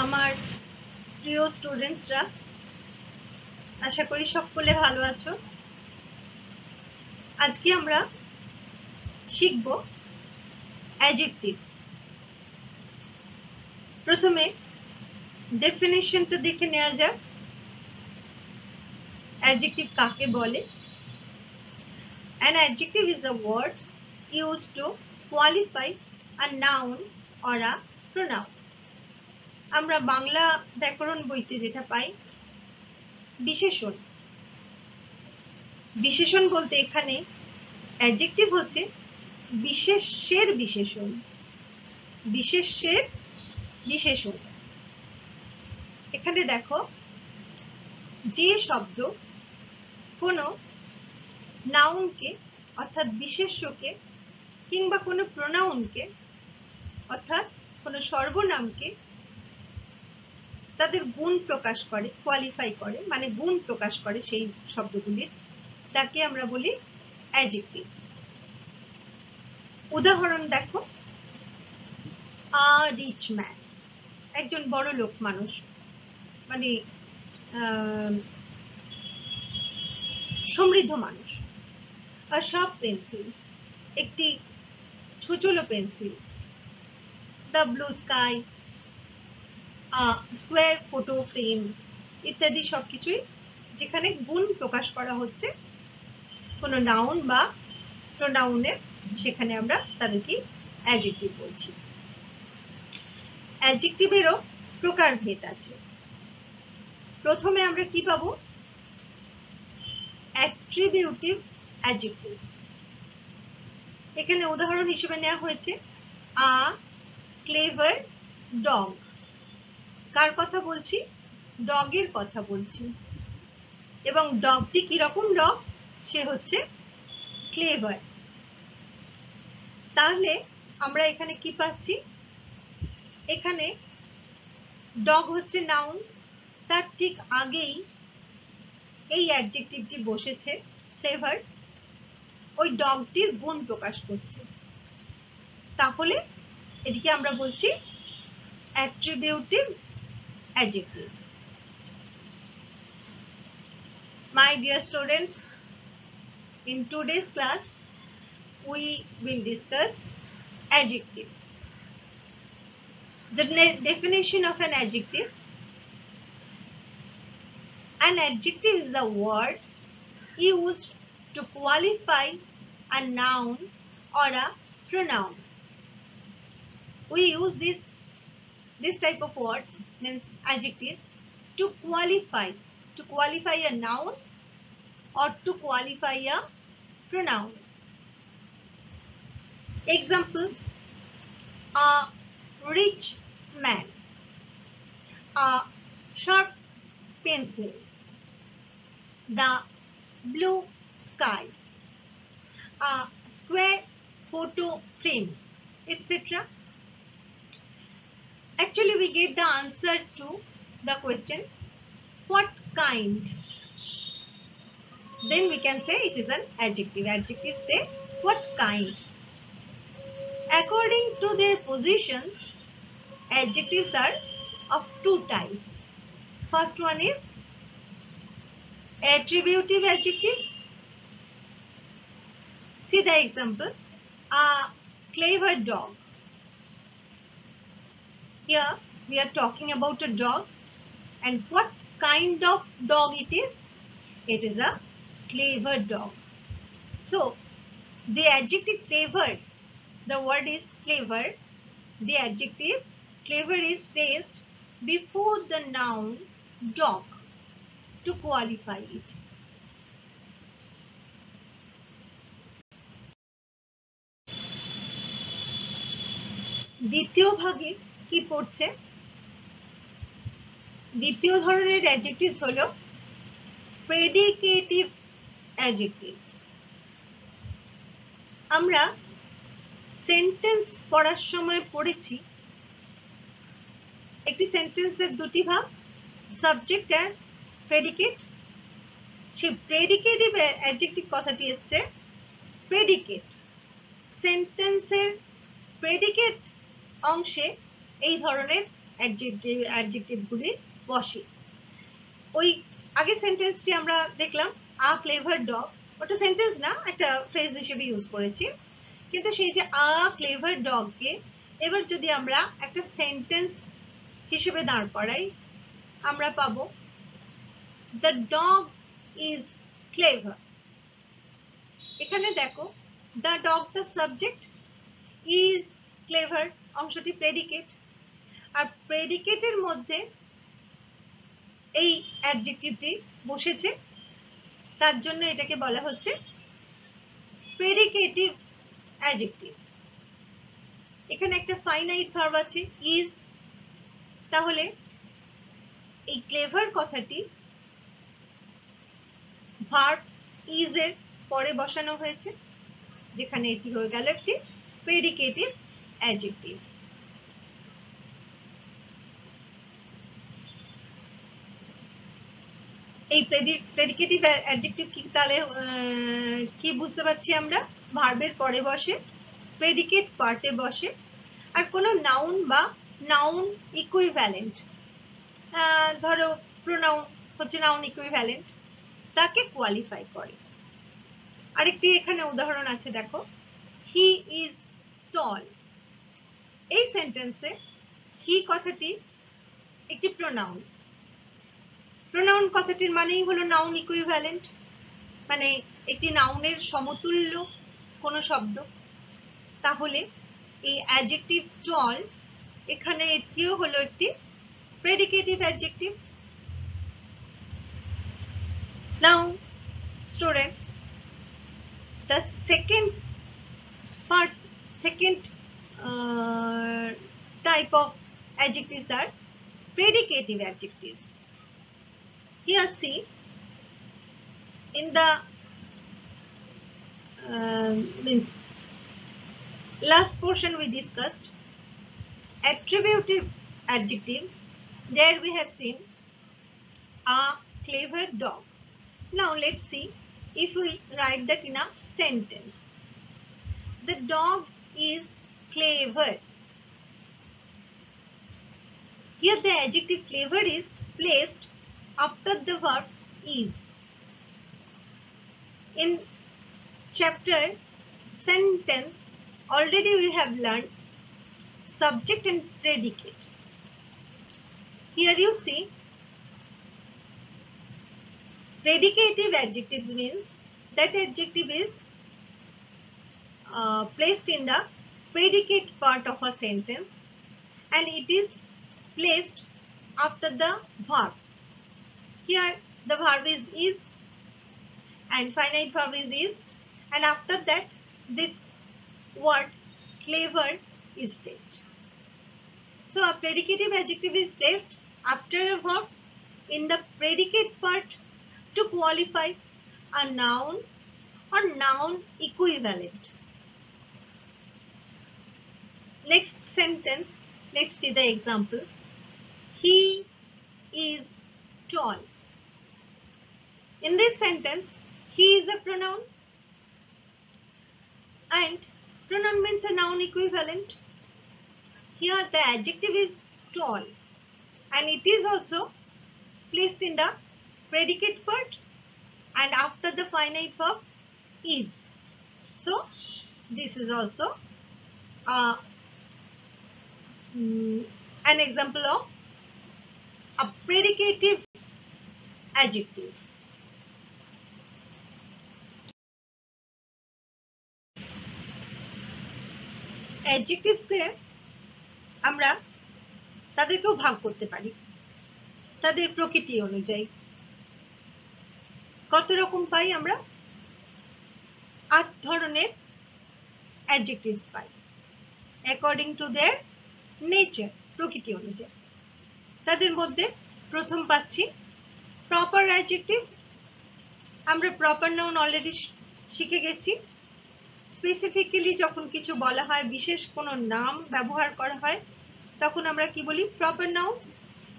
আমার প্রিয় স্টুডেন্টসরা, আশা করি সকলে ভালো আছো। আজকে আমরা শিখব অ্যাডজেক্টিভস। প্রথমে ডেফিনিশনটা দেখে নেওয়া যাক। অ্যাডজেক্টিভ কাকে বলে? An adjective is a word used to qualify a noun or a pronoun. আমরা বাংলা ব্যাকরণ বইতে যেটা পাই, বিশেষণ। বিশেষণ বলতে এখানে অ্যাডজেক্টিভ হচ্ছে বিশেষ্যের বিশেষণ। বিশেষ্যের বিশেষণ। এখানে দেখো, যে শব্দ কোনো নাউনকে অর্থাৎ বিশেষ্যকে কিংবা কোনো প্রোনাউনকে অর্থাৎ কোনো সর্বনামকে তাদের গুণ প্রকাশ করে, কোয়ালিফাই করে, মানে গুণ প্রকাশ করে সেই শব্দগুলির, তাকে আমরা বলি অ্যাডজেক্টিভস। উদাহরণ দেখো, আ রিচ ম্যান, একজন বড় লোক মানুষ, মানে সমৃদ্ধ মানুষ। আ শার্প পেন্সিল, একটি ছোচলো pencil. The blue sky, square photo frame ইত্যাদি সবকিছুই যেখানে গুণ প্রকাশ করা হচ্ছে কোনো নাউন বা প্রোনাউনের, সেখানে আমরা তাদেরকে অ্যাডজেক্টিভ বলছি। অ্যাডজেক্টিভেরও প্রকারভেদ আছে। প্রথমে আমরা কি পাবো? Attributive adjectives. এখানে উদাহরণ হিসেবে নেওয়া হয়েছে আ ক্লেভার ডগ। কার কথা বলছি? ডগের কথা বলছি। এবং ডগটি কিরকম ডগ? সে হচ্ছে ক্লেভার। তাহলে আমরা এখানে কি পাচ্ছি? এখানে ডগ হচ্ছে নাউন, তার ঠিক আগেই এই অ্যাডজেক্টিভটি বসেছে ক্লেভার, ওই ডগটির গুণ প্রকাশ করছে। তাহলে এটিকে আমরা বলছি attributive adjective. My dear students, in today's class we will discuss adjectives. The definition of an adjective. An adjective is a word used to qualify a noun or a pronoun. We use this type of words, means adjectives, to qualify a noun or to qualify a pronoun. Examples: a rich man, a sharp pencil, the blue sky, a square photo frame, etc. Actually, we get the answer to the question, what kind? Then we can say it is an adjective. Adjectives say what kind. According to their position, adjectives are of two types. First one is attributive adjectives. See the example, a clever dog. Here we are talking about a dog, and what kind of dog it is? It is a clever dog. So the adjective clever, the word is clever, the adjective clever is placed before the noun dog to qualify it. দ্বিতীয় ভাগে কি পড়ছে? দ্বিতীয় ধরনের adjectives হলো predicative adjectives. আমরা sentence পড়ার সময় পড়েছি একটি সেন্টেন্সের দুটি ভাগ, সাবজেক্ট আর প্রেডিকেট। সেই প্রেডিকেটিভ অ্যাডজেক্টিভ কথাটি এসছে প্রেডিকেট। সেন্টেন্সের প্রেডিকেট অংশে এই ধরনের অ্যাডজেক্টিভগুলি বসে। ওই আগে সেন্টেন্সটি আমরা দেখলাম আ ক্লেভার ডগ, ওটা সেন্টেন্স না, একটা ফ্রেজ হিসেবে ইউজ করেছি। কিন্তু সেই যে আ ক্লেভার ডগকে এবার যদি আমরা একটা সেন্টেন্স হিসেবে দাঁড় করাই, আমরা পাবো দ্য ডগ ইজ ক্লেভার। এখানে দেখো দ্য ডগটা সাবজেক্ট, ইজ ক্লেভার অংশটি প্রেডিকেট, আর প্রেডিকেটের মধ্যে এই অ্যাডজেক্টিভটি বসেছে, তার জন্য এটাকে বলা হচ্ছে প্রেডিকেটিভ অ্যাডজেক্টিভ। এখানে একটা ফাইনাইট ভার্ব আছে ইজ, তাহলে এই ক্লেভার কথাটি ভার্ব ইজ এর পরে বসানো হয়েছে, যেখানে এটি হয়ে গেল একটি প্রেডিকেটিভ অ্যাডজেক্টিভ। এই প্রেডিকেটিভ অ্যাডজেক্টিভ কি তাহলে কি বুঝতে পারছি আমরা? ভার্বের পরে বসে, প্রেডিকেট পার্টে বসে, আর কোনো নাউন বা নাউন ইকুইভ্যালেন্ট, ধরো প্রোনাউন হচ্ছে নাউন ইকুইভ্যালেন্ট, তাকে কোয়ালিফাই করে। আরেকটি এখানে উদাহরণ আছে, দেখো হি ইজ টল। এই সেন্টেন্সে হি কথাটি একটি প্রোনাউন। প্রোনাউন কথাটির মানেই হলো নাউন ইকুইভ্যালেন্ট, মানে একটি নাউনের সমতুল্য কোনো শব্দ। তাহলে এই অ্যাডজেক্টিভ টল এখানে এটিও হলো একটি predicative adjective. Now students, the second type of adjectives are predicative adjectives. Here see, in the means last portion we discussed attributive adjectives. There we have seen a clever dog. Now let's see if we write that in a sentence. The dog is clever. Here the adjective clever is placed after the verb is. In chapter sentence already we have learned subject and predicate. Here you see predicative adjectives means that adjective is placed in the predicate part of a sentence and it is placed after the verb. Here the verb is and finite verb is, and after that this word clever is placed. So a predicative adjective is placed after a verb in the predicate part to qualify a noun or noun equivalent. Next sentence, let's see the example. He is tall. In this sentence, he is a pronoun and pronoun means a noun equivalent. Here the adjective is tall and it is also placed in the predicate part and after the finite verb is. So this is also an example of a predicative adjective. Adjectives কে আমরা তাদেরকেও ভাগ করতে পারি তাদের প্রকৃতি অনুযায়ী। কত রকম পাই আমরা? 8 ধরনের adjectives pi according to their nature, প্রকৃতি অনুযায়ী। তাদের মধ্যে প্রথম পাচ্ছি proper adjectives. আমরা proper noun already শিখে গেছি। স্পেসিফিক্যালি যখন কিছু বলা হয়, বিশেষ কোনো নাম ব্যবহার করা হয়, তখন আমরা কি বলি? Proper nouns.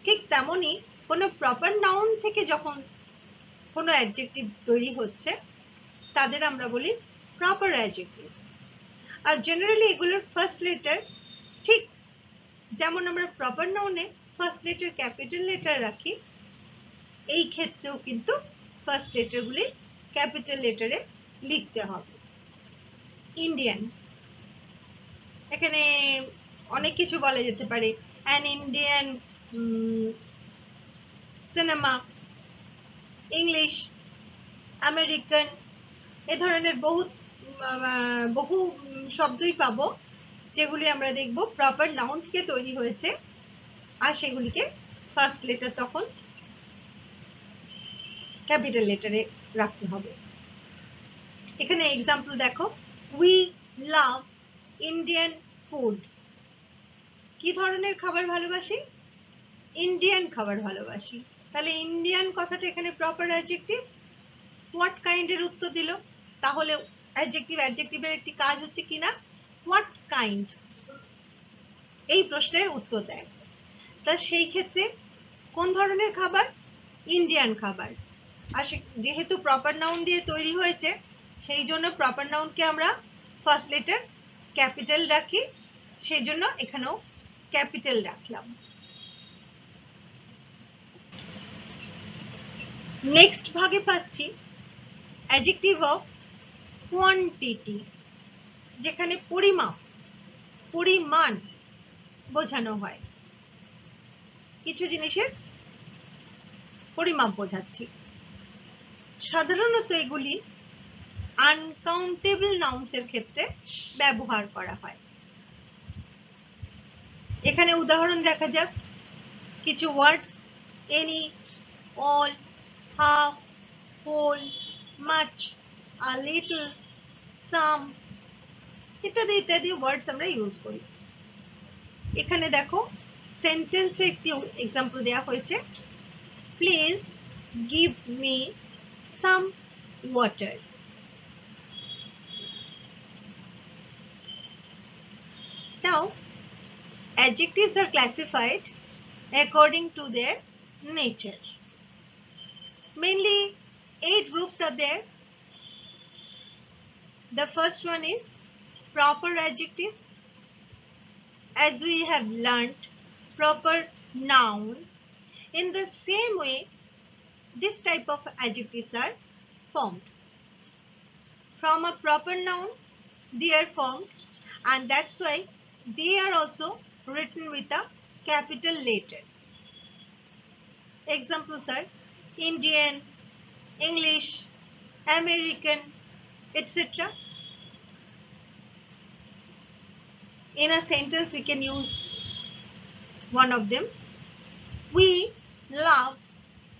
ঠিক তেমনি কোনো প্রপার নাউন থেকে যখন কোনো অ্যাডজেক্টিভ তৈরি হচ্ছে তাদের আমরা বলি প্রপার অ্যাডজেক্টিভস। আর জেনারেলি এগুলোর ফার্স্ট লেটার ঠিক যেমন আমরা প্রপার নাউনে ফার্স্ট লেটার ক্যাপিটাল লেটার রাখি, এই ক্ষেত্রেও কিন্তু ফার্স্ট লেটারগুলি ক্যাপিটাল লেটারে লিখতে হবে। ইন্ডিয়ান, এখানে অনেক কিছু বলা যেতে পারে, an Indian cinema, English, American, এ ধরনের বহু শব্দই পাবো যেগুলি আমরা দেখব প্রপার নাউন থেকে তৈরি হয়েছে, আর সেগুলিকে ফার্স্ট লেটার তখন ক্যাপিটাল লেটারে রাখতে হবে। এখানে এক্সাম্পল দেখো, উই লাভ ইন্ডিয়ান ফুড। কি ধরনের খাবার ভালোবাসি? ইন্ডিয়ান খাবার ভালোবাসি। তাহলে ইন্ডিয়ান কথাটা এখানে প্রপার অ্যাডজেক্টিভ। হোয়াট কাইন্ড এর উত্তর দিল, তাহলে অ্যাডজেক্টিভের একটি কাজ হচ্ছে কিনা হোয়াট কাইন্ড, এই প্রশ্নের উত্তর দেয়। তা সেই ক্ষেত্রে কোন ধরনের খাবার? ইন্ডিয়ান খাবার। আর যেহেতু প্রপার নাউন দিয়ে তৈরি হয়েছে, সেই জন্য প্রপার নাউনকে আমরা ফার্স্ট লেটার ক্যাপিটাল রাখি, সেই জন্য এখানেও ক্যাপিটাল রাখলাম। নেক্সট ভাগে পাচ্ছি অ্যাডজেক্টিভ অফ কোয়ান্টিটি, যেখানে পরিমাপ, পরিমাণ বোঝানো হয়, কিছু জিনিসের পরিমাপ বোঝাচ্ছি। সাধারণত এগুলি আনকাউন্টেবল নাউন্সের ক্ষেত্রে ব্যবহার করা হয়। এখানে উদাহরণ দেখা যাক, কিছু words, any, all, half, whole, much, a little, some ইত্যাদি ইত্যাদি ওয়ার্ডস আমরা ইউজ করি। এখানে দেখো সেন্টেন্সে একটি এক্সাম্পল দেওয়া হয়েছে, please give me some water. Now, adjectives are classified according to their nature. Mainly 8 groups are there. The first one is proper adjectives. As we have learnt, proper nouns. In the same way, this type of adjectives are formed. From a proper noun, they are formed, and that's why they are also written with a capital letter. Examples are Indian, English, American, etc. In a sentence, we can use one of them. We love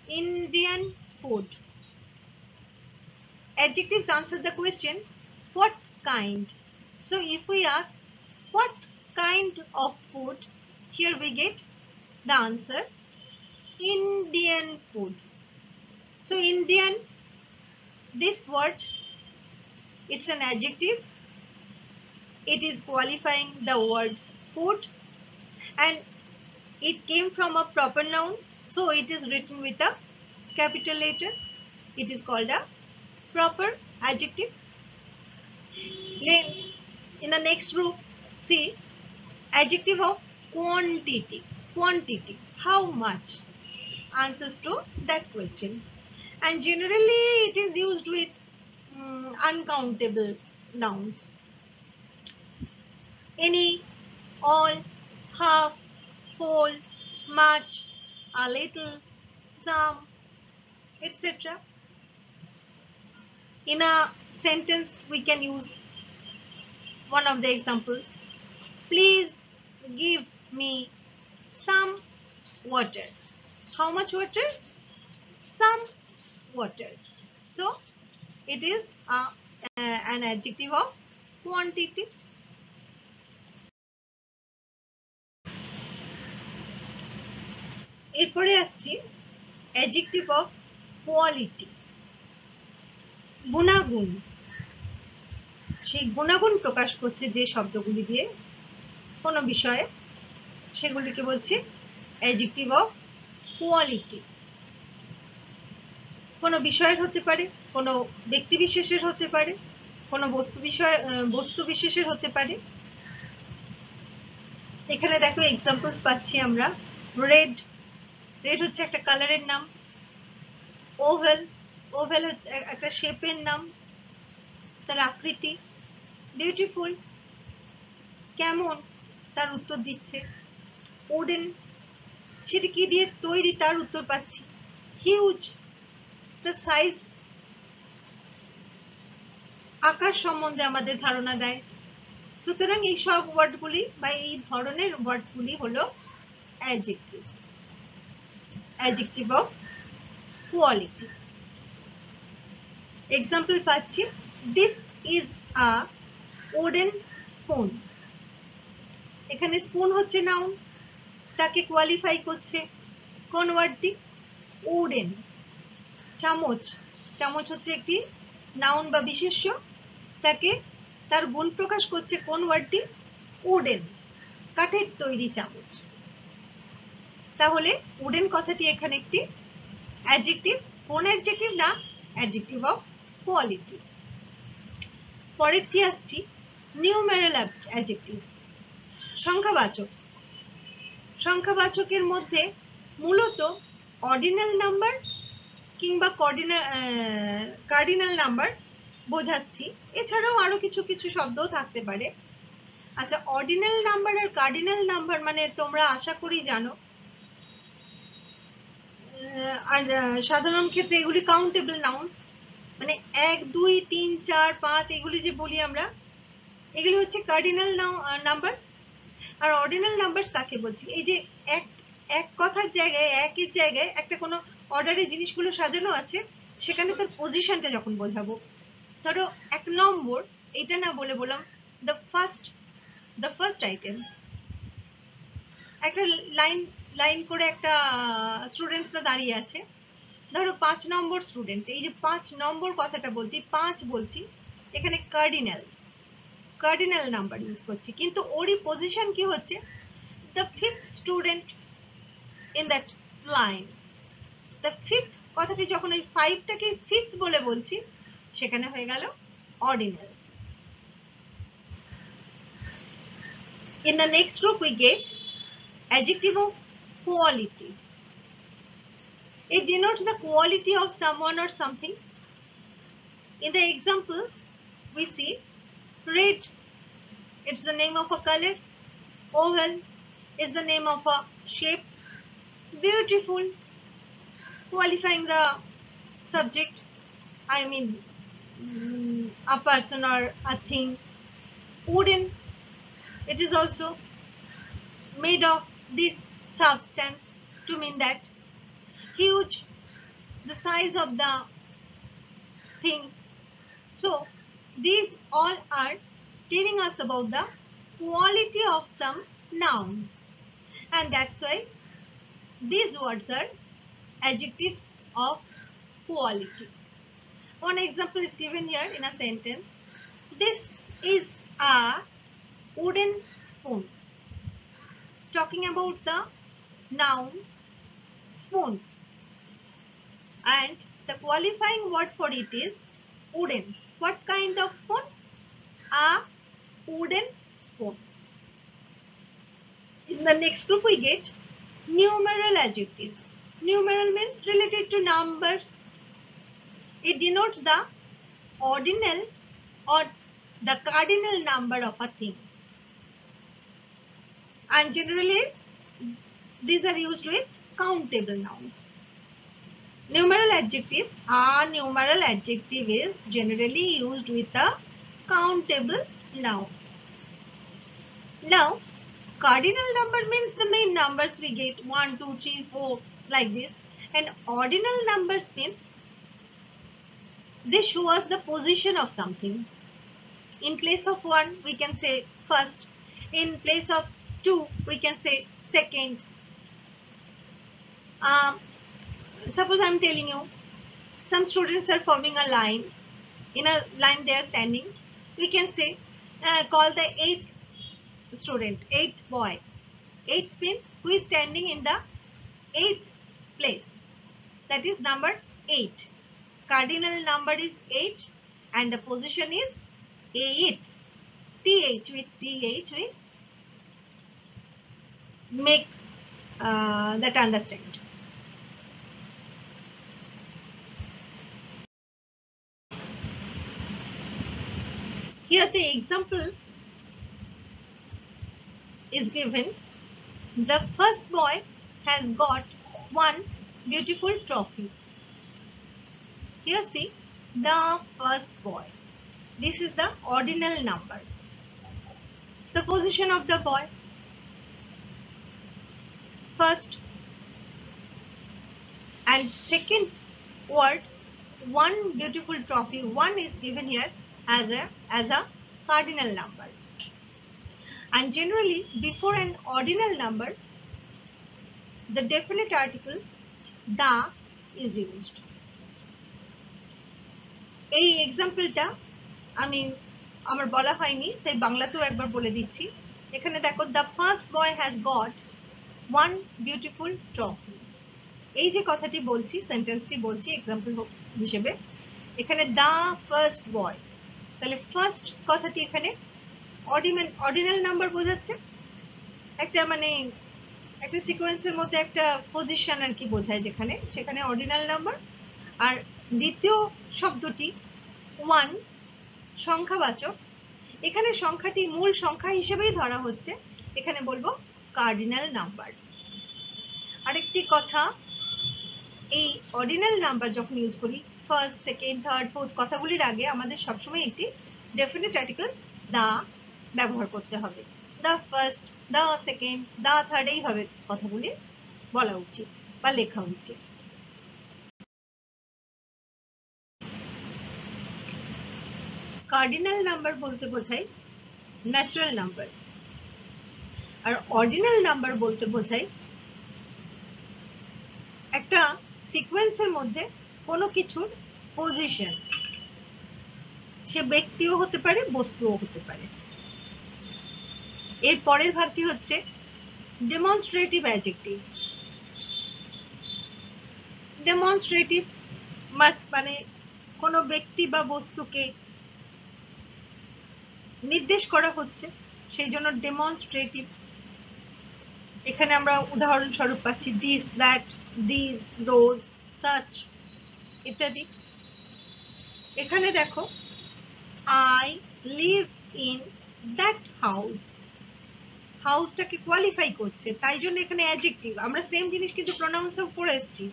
Indian food. Adjectives answer the question, what kind? So if we ask what kind of food, here we get the answer, Indian food. So Indian, this word, it's an adjective. It is qualifying the word food, and it came from a proper noun, so it is written with a capital letter. It is called a proper adjective. In the next group, see adjective of quantity. Quantity, how much? Answers to that question. And generally it is used with uncountable nouns. Any, all, half, whole, much, a little, some, etc. In a sentence, we can use one of the examples. Please give me some water. How much water? Some water. So it is an adjective of quantity. এরপরে আসছি adjective of quality, গুণাগুণ। সেই গুণাগুণ প্রকাশ করছে যে শব্দগুলি দিয়ে কোনো বিষয়ে, সেগুলিকে বলছে অ্যাডজেক্টিভ অফ কোয়ালিটি। কোনো বিষয়ের হতে পারে, কোনো ব্যক্তি বিশেষের হতে পারে, কোনো বস্তু বিশেষের হতে পারে। এখানে দেখো এক্সাম্পলস পাচ্ছি আমরা। রেড, রেড হচ্ছে একটা কালারের নাম। ওভেল, ওভেল একটা শেপের নাম, তার আকৃতি। বিউটিফুল, কেমন, তার উত্তর দিচ্ছে। উডেন, সেটি কি দিয়ে তৈরি তার উত্তর পাচ্ছি। হিউজ, দ্য সাইজ, আকার সম্বন্ধে আমাদের ধারণা দেয়। সুতরাং এই সব ওয়ার্ডগুলি বা এই ধরনের ওয়ার্ডসগুলি হলো adjectives, adjective of quality. Example পাচ্ছি, this is a wooden spoon. এখানে স্পুন হচ্ছে নাউন, তাকে কোয়ালিফাই করছে কোন ওয়ার্ডটি? উডেন। চামচ, চামচ হচ্ছে একটি নাউন বা বিশেষ্য, তাকে তার গুণ প্রকাশ করছে কোন ওয়ার্ডটি? উডেন, কাঠের তৈরি চামচ। তাহলে উডেন কথাটি এখানে একটি অ্যাডজেক্টিভ। কোন অ্যাডজেক্টিভ? না, অ্যাডজেক্টিভ অফ কোয়ালিটি। পরেরটি আসছি নিউমেরাল অ্যাডজেক্টিভস, সংখ্যাবাচক। সংখ্যাবাচকের মধ্যে মূলত অর্ডিনাল নাম্বার কিংবা কার্ডিনাল নাম্বার বোঝাচ্ছি, এছাড়াও আরো কিছু কিছু শব্দও থাকতে পারে। আচ্ছা, অর্ডিনাল নাম্বার আর কার্ডিনাল নাম্বার মানে তোমরা আশা করি জানো। আর সাধারণ ক্ষেত্রে এগুলি কাউন্টেবল নাউন্স, মানে 1 2 3 4 5 এগুলি যে বলি আমরা, এগুলি হচ্ছে কার্ডিনাল নাম্বারস। আর অর্ডিনাল নাম্বারস কাকে বলছি? এই যে এক কথার জায়গায়, একই জায়গায় একটা কোনো অর্ডারে জিনিসগুলো সাজানো আছে, সেখানে তার পজিশনটা যখন বোঝাবো। ধরো 1 নম্বর, এটা না বলে বললাম দ্য ফার্স্ট আইটেম। একটা লাইন করে একটা স্টুডেন্টসরা দাঁড়িয়ে আছে, ধরো 5 নম্বর স্টুডেন্ট। এই যে 5 নম্বর কথাটা বলছি, 5 বলছি, এখানে কার্ডিনাল নাম্বার ইউজ করছি, কিন্তু ওরই পজিশন কি হচ্ছে? The fifth student in that line. The fifth কথাটি যখন ওই 5টাকে ফিফথ বলে বলছি, সেখানে হয়ে গেল ordinal. In the next group we get adjective of quality. It denotes the quality of someone or something. In the examples we see red, it's the name of a color. Oval is the name of a shape. Beautiful, qualifying the subject, I mean a person or a thing. Wooden, it is also made of this substance, to mean that. Huge, the size of the thing. So these all are telling us about the quality of some nouns, and that's why these words are adjectives of quality. One example is given here in a sentence. This is a wooden spoon. Talking about the noun spoon, and the qualifying word for it is wooden. What kind of spoon? A wooden spoon. In the next group we get numeral adjectives. Numeral means related to numbers. It denotes the ordinal or the cardinal number of a thing, and generally these are used with countable nouns. Numeral adjective, a numeral adjective is generally used with a countable noun. Now cardinal number means the main numbers we get 1 2 3 4 like this, and ordinal numbers means they show us the position of something. In place of 1 we can say first, in place of 2 we can say second. Suppose I am telling you some students are forming a line. In a line they are standing, we can say call the 8th student, 8th boy. 8 means who is standing in the 8th place, that is number 8. Cardinal number is 8 and the position is 8th. TH with make that understand. Here the example is given. The first boy has got one beautiful trophy. Here see, the first boy. This is the ordinal number. The position of the boy. First and second word, one beautiful trophy. One is given here as a cardinal number. And generally, before an ordinal number, the definite article the is used. এই এক্সাম্পলটা আমি আমার বলা হয়নি, তাই বাংলাতেও একবার বলে দিচ্ছি। এখানে দেখো, the first boy has got one beautiful trophy. এই যে কথাটি বলছি, সেন্টেন্সটি বলছি এক্সাম্পল হিসেবে, এখানে the first boy, তাহলে ফার্স্ট কথাটি এখানে অর্ডিনাল নাম্বার বোঝাচ্ছে, একটা মানে একটা সিকোয়েন্সের মধ্যে একটা পজিশন আর কি বোঝায়, যেখানে সেখানে অর্ডিনাল নাম্বার। আর দ্বিতীয় শব্দটি ওয়ান, সংখ্যাবাচক, এখানে সংখ্যাটি মূল সংখ্যা হিসেবেই ধরা হচ্ছে, এখানে বলবো কার্ডিনাল নাম্বার। আরেকটি কথা, এই অর্ডিনাল নাম্বার যখন ইউজ করি, ফার্স্ট, সেকেন্ড, থার্ড, ফোর্থ কথাগুলির আগে আমাদের সবসময় একটি ডেফিনিট আর্টিকেল দা ব্যবহার করতে হবে। The first, the second, the third, এইভাবে কথাগুলি বলা উচিত বা লেখা উচিত। কার্ডিনাল নাম্বার বলতে বোঝায় ন্যাচারাল নাম্বার, আর অর্ডিনাল নাম্বার বলতে বোঝায় একটা সিকোয়েন্সের মধ্যে কোনো কিছুর পজিশন, সে ব্যক্তিও হতে পারে, বস্তুও হতে পারে। এর পরের ভাগটি হচ্ছে ডেমনস্ট্রেটিভ অ্যাডজেক্টিভস। ডেমনস্ট্রেটিভ মানে কোনো ব্যক্তি বা বস্তুকে নির্দেশ করা হচ্ছে, সেই জন্য ডেমনস্ট্রেটিভ। এখানে আমরা উদাহরণস্বরূপ পাচ্ছি this, that, this, those, such ইত্যাদি। এখানে দেখো, I live in that house, হাউসটাকে কোয়ালিফাই করছে, তাই জন্য এখানে অ্যাডজেক্টিভ। আমরা সেম জিনিস কিন্তু প্রোনাউন্সেও পড়ে এসেছি,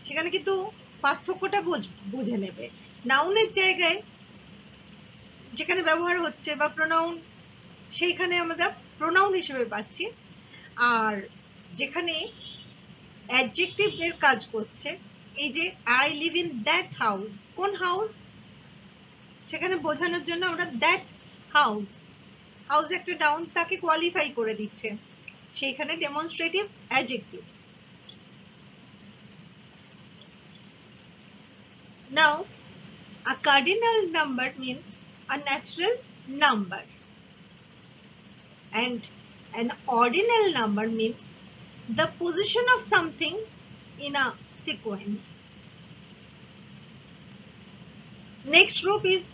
সেখানে কিন্তু পার্থক্যটা বুঝে নেবে। নাউনের জায়গায় যেখানে ব্যবহার হচ্ছে বা প্রোনাউন, সেইখানে আমরা প্রোনাউন হিসেবে পাচ্ছি, আর যেখানে অ্যাডজেক্টিভ এর কাজ করছে, এই যে I live in that house, কোন হাউস, সেখানে বোঝানোর জন্য আমরা দ্যাট হাউস, হাউস একটা ডাউন, তাকে কোয়ালিফাই করে দিচ্ছে, সেইখানে demonstrative adjective. Now, a cardinal number means a natural number, and an ordinal number means the position of something in a sequence. Next group is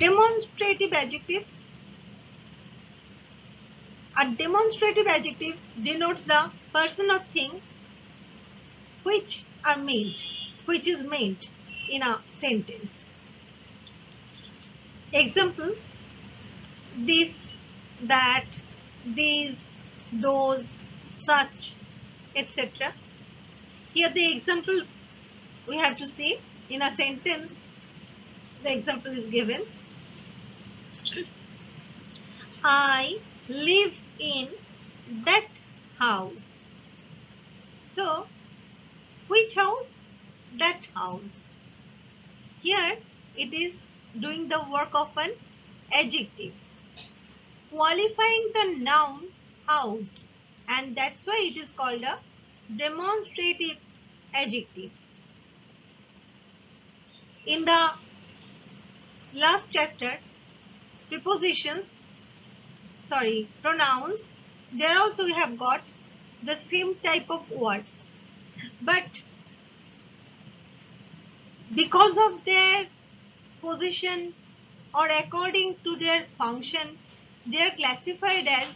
demonstrative adjectives. A demonstrative adjective denotes the person or thing which is made in a sentence. Example, this, that, these, those, such, etc. Here the example we have to see in a sentence. The example is given. I live in that house. So, which house? That house. Here it is doing the work of an adjective, qualifying the noun house, and that's why it is called a demonstrative adjective. In the last chapter, pronouns, there also we have got the same type of words, but because of their position or according to their function, they are classified as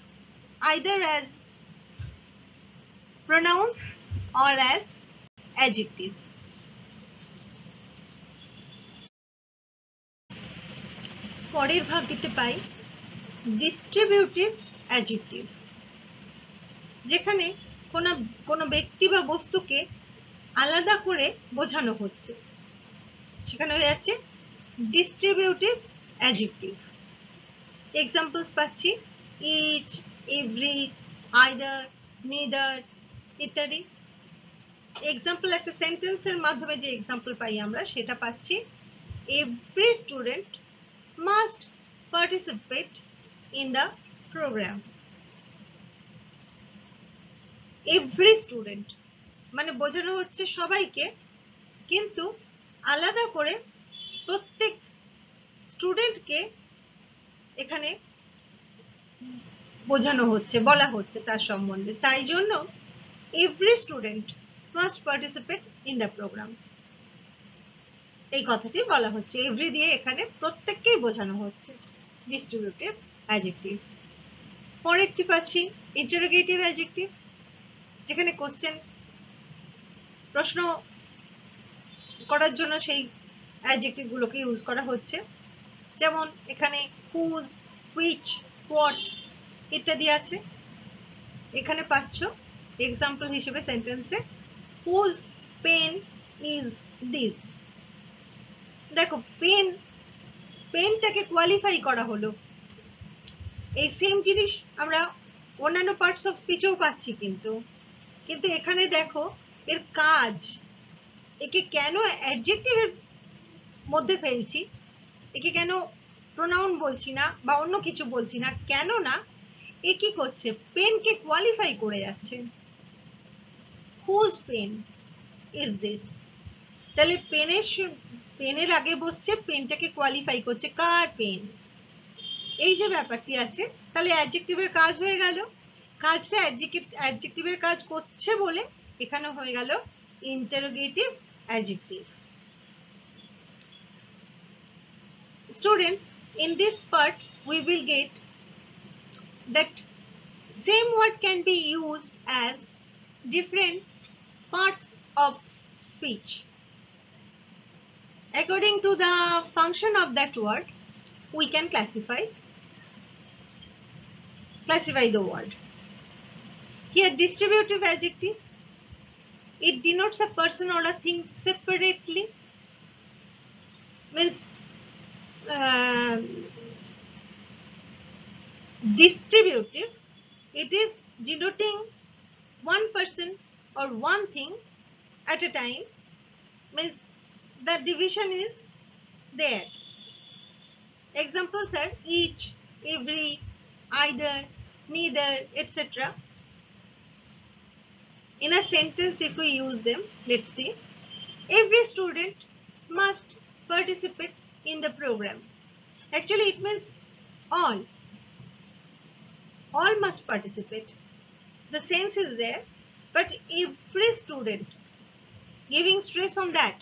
either as pronouns or as adjectives. পরের ভাগটিতে পাই distributive adjective, যেখানে কোনো ব্যক্তি বা বস্তুকে আলাদা করে বোঝানো হচ্ছে, সেখানে হয়ে যাচ্ছে ডিস্ট্রিবিউটিভ অ্যাডজেক্টিভ। এক্সাম্পলস পাচ্ছি ইচ, এভরি, আইদার, নিদার ইত্যাদি। এক্সাম্পল একটা সেন্টেন্সের মাধ্যমে যে এক্সাম্পল পাই আমরা সেটা পাচ্ছি every student must participate in the programme. Every student মানে বোঝানো হচ্ছে সবাইকে, কিন্তু আলাদা করে প্রত্যেক স্টুডেন্টকে এখানে বোঝানো হচ্ছে, বলা হচ্ছে তার সম্বন্ধে। তাই জন্য every student must participate in the programme, এই কথাটি বলা হচ্ছে। এভরি দিয়ে এখানে প্রত্যেককেই বোঝানো হচ্ছে, ডিস্ট্রিবিউটিভ অ্যাডজেক্টিভ। পরেরটি পাচ্ছি ইন্টারোগেটিভ অ্যাডজেক্টিভ, যেখানে কোশ্চেন, প্রশ্ন করার জন্য সেই অ্যাডজেক্টিভ গুলোকে ইউজ করা হচ্ছে। যেমন এখানে হুজ, হুইচ, হোয়াট ইত্যাদি আছে। এখানে পাচ্ছ এক্সাম্পল হিসেবে সেন্টেন্সে হুজ পেন ইজ দিস। দেখো পেনটাকে কোয়ালিফাই করা হলো। এই সেম জিনিস আমরা অন্যান্য পার্টস অফ স্পিচেও পাচ্ছি, কিন্তু এখানে দেখো এর কাজ, একে কেন অ্যাডজেক্টিভের মধ্যে ফেলছি, একে কেন প্রোনাউন বলছি না বা অন্য কিছু বলছি না, কেন না এ কি করছে, পেনকে কোয়ালিফাই করে যাচ্ছে। হুজ পেন ইজ দিস, তাহলে পেনের আগে বসছে, পেনটাকে কোয়ালিফাই করছে, কার পেন, এই যে ব্যাপারটি আছে। তাহলে অ্যাডজেক্টিভের কাজ হয়ে গেল, কাজটা অ্যাডজেক্টিভের কাজ করছে বলে এখানে হয়ে গেল interrogative adjective. Students, in this part we will get that same word can be used as different parts of speech. According to the function of that word, we can classify the word. Here distributive adjective, it denotes a person or a thing separately, means distributive, it is denoting one person or one thing at a time, means the division is there. Examples are each, every, either, neither, etc. In a sentence, if we use them, let's see, every student must participate in the program. Actually it means all must participate, the sense is there, but every student, giving stress on that,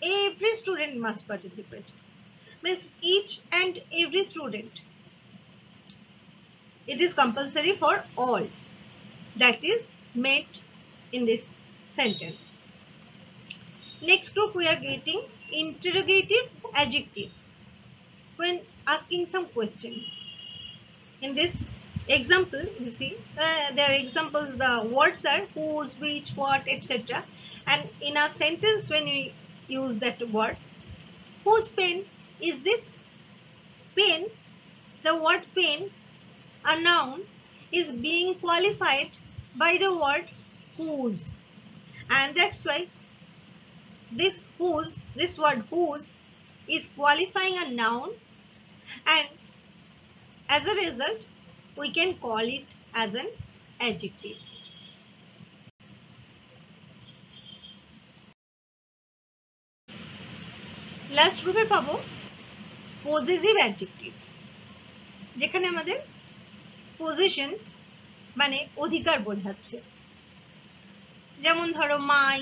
every student must participate, means each and every student, it is compulsory for all, that is meant in this sentence. Next group we are getting interrogative adjective when asking some question. In this example, you see there are examples, the words are whose, which, what, etc. And in a sentence when we use that word, whose pen is this? Pen, the word pen, a noun, is being qualified by the word whose, and that's why this word whose is qualifying a noun, and as a result we can call it as an adjective. Last গ্রুপে পাবো possessive adjective, যেখানে আমাদের position মানে অধিকার বোঝাচ্ছে। যেমন ধরো মাই,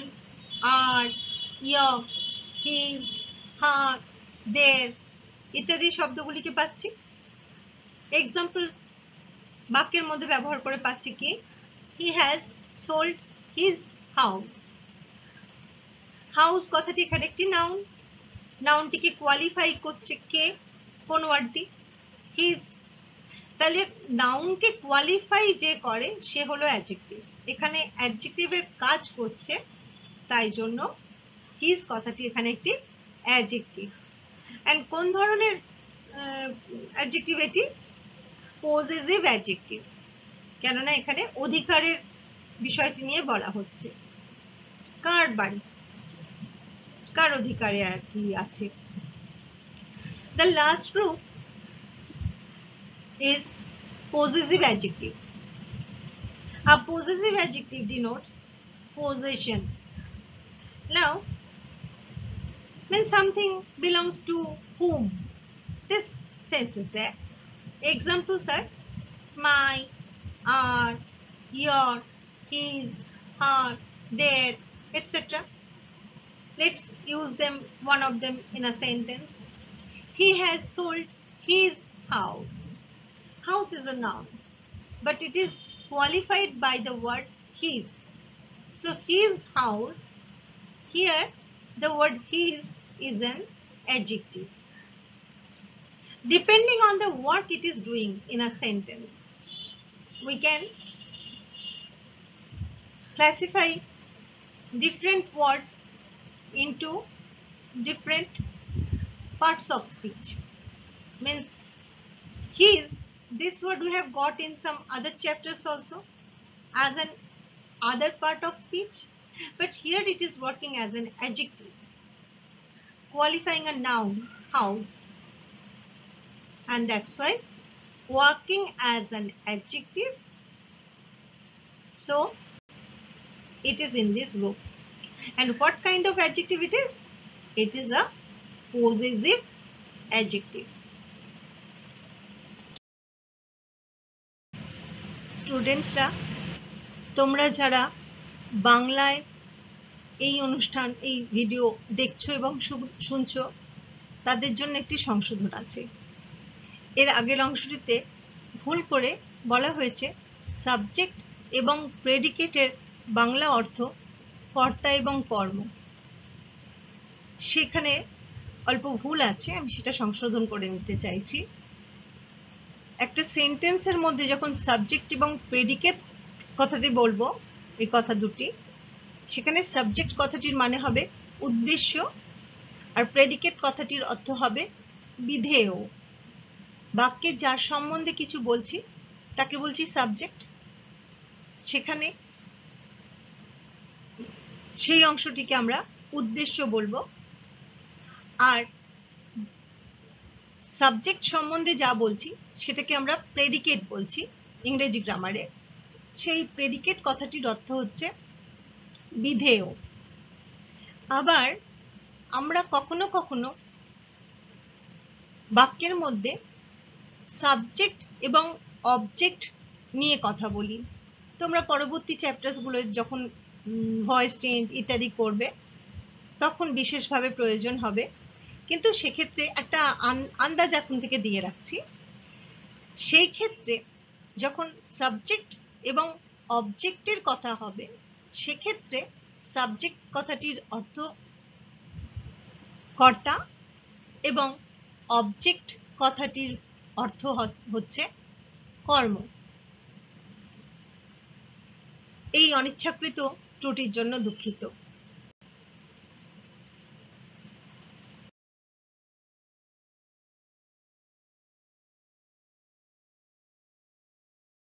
আর, year, his, হার, দের ইত্যাদি শব্দগুলিকে পাচ্ছি। এক্সাম্পল বাক্যের মধ্যে ব্যবহার করে পাচ্ছি কি he has sold his house. House কথাটি এখানে একটি নাউন, নাউনটিকে কোয়ালিফাই করছে কে, কোন ওয়ার্ডটি, হিজ। তাহলে নাউনকে কোয়ালিফাই যে করে সে হলো অ্যাডজেক্টিভ, এখানে অ্যাডজেক্টিভের কাজ করছে, তাই জন্য হিজ কথাটি এখানে একটি অ্যাডজেক্টিভ। এন্ড কোন ধরনের অ্যাডজেক্টিভ এটি? পজেসিভ অ্যাডজেক্টিভ, কেননা এখানে অধিকারের বিষয়টি নিয়ে বলা হচ্ছে। কার বাড়ি, কার অধিকারে আর কি আছে। The last group is possessive adjective. A possessive adjective denotes possession. Now, when something belongs to whom, this sense is there. Examples are my, our, your, his, her, their, etc. Let's use them, one of them in a sentence. He has sold his house. House is a noun, but it is qualified by the word his. So his house, here the word his is an adjective. Depending on the work it is doing in a sentence, we can classify different words into different parts of speech. Means his, this word we have got in some other chapters also as an other part of speech, but here it is working as an adjective qualifying a noun, house, and that's why working as an adjective, so it is in this group. And what kind of adjective it is? It is a possessive adjective. স্টুডেন্টসরা, তোমরা যারা বাংলায় এই অনুষ্ঠান, এই video দেখছো এবং শুনছো, তাদের জন্য একটি সংশোধন আছে। এর আগের অংশটিতে ভুল করে বলা হয়েছে সাবজেক্ট এবং প্রেডিকেটের বাংলা অর্থ কর্তা এবং কর্ম, সেখানে অল্প ভুল আছে, আমি সেটা সংশোধন করে নিতে চাইছি। একটা সেন্টেন্সের মধ্যে যখন সাবজেক্ট এবং প্রেডিকেট কথাটি বলবো, এই কথা দুটি, সেখানে সাবজেক্ট কথাটির মানে হবে উদ্দেশ্য, আর প্রেডিকেট কথাটির অর্থ হবে বিধেয়। বাক্যে যার সম্বন্ধে কিছু বলছি তাকে বলছি সাবজেক্ট, সেখানে সেই অংশটিকে আমরা উদ্দেশ্য বলবো। আর সাবজেক্ট সম্বন্ধে যা বলছি সেটাকে আমরা প্রেডিকেট বলছি ইংরেজি গ্রামারে। সেই প্রেডিকেট কথাটির অর্থ হচ্ছে বিধেয়। আবার আমরা কখনো কখনো বাক্যের মধ্যে সাবজেক্ট এবং অবজেক্ট নিয়ে কথা বলি। তোমরা পরবর্তী চ্যাপ্টারসগুলো যখন ভয়েস চেঞ্জ ইত্যাদি করবে তখন বিশেষভাবে প্রয়োজন হবে, কিন্তু সেক্ষেত্রে একটা আন্দাজ এখন থেকে দিয়ে রাখছি। সেই ক্ষেত্রে যখন সাবজেক্ট এবং অবজেক্টের কথা হবে, সেক্ষেত্রে সাবজেক্ট কথাটির অর্থ কর্তা এবং অবজেক্ট কথাটির অর্থ হচ্ছে কর্ম। এই অনিচ্ছাকৃত ত্রুটির জন্য দুঃখিত।